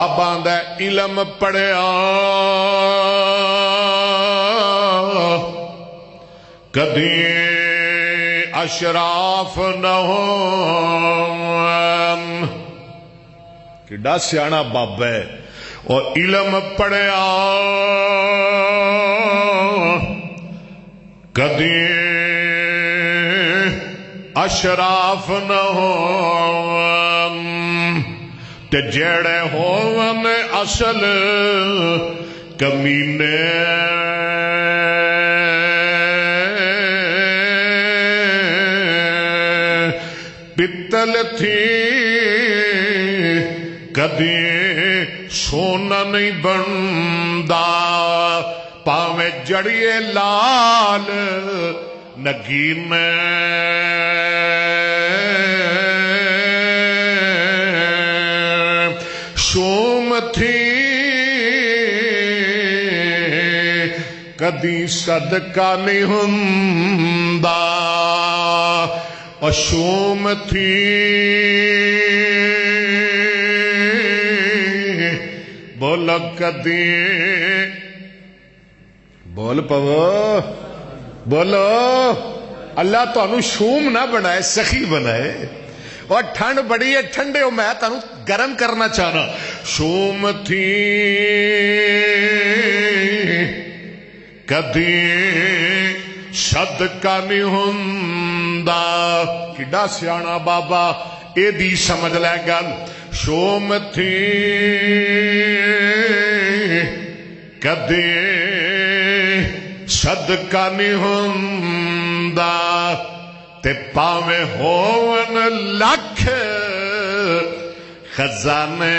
باندھا علم پڑھیا کدی اشراف نہ ہون کڈا سیانا بابا ہے اور علم پڑھیا کدی اشراف نہ ہون تے جڑے ہون اصل کمینے پتل تھی کدی سونا نہیں بندا پاویں جڑیے لال نگین شوم تھی کدی صدقہ نہیں ہوندا شوم تھی بول کدی بول پو بولو اللہ تانوں شوم نہ بنائے سخی بنائے اور ٹھنڈ بڑی ہے ٹھنڈے ہو میں تانوں گرم کرنا چاہنا شوم تھی کدی صدقہ نہیں ہوندا کڈا سیانا بابا اے دی سمجھ لے گل شوم تھی کدی صدقہ نہیں ہوندا تے پاویں ہون لکھ خزانے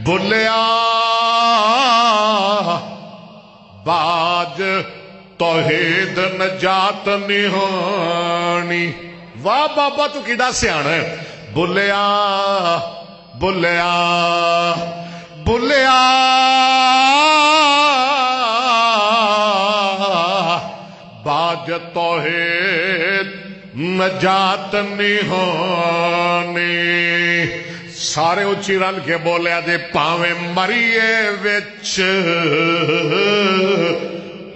بلیا باج توحید نجات نہیں ہونی واہ بابا تو کیڑا سیانا ہے بلیا بلیا بلیا باج توحید نجات نہیں ہونی سارے اچھی رل کے بولیا جے پاویں مریے وچ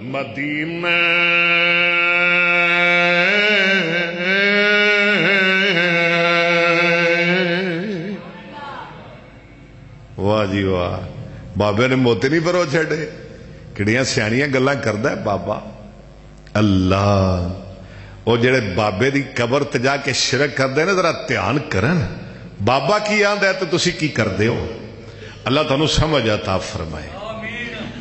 مدینے واہ جی واہ بابے نے موتی نہیں پرو چھڑے کڑیاں سیانیاں گلاں کردا ہے بابا اللہ وہ جڑے بابے دی قبر تے جا کے شرک کردے نے ذرا دھیان کرن بابا کی آندا ہے تو تسی کی کردے ہو اللہ تانوں سمجھ عطا فرمائے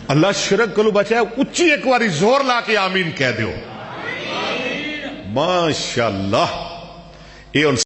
اللہ شرک کلو بچائے اچھی ایک باری زور لا کے آمین کہہ دیو ماشاءاللہ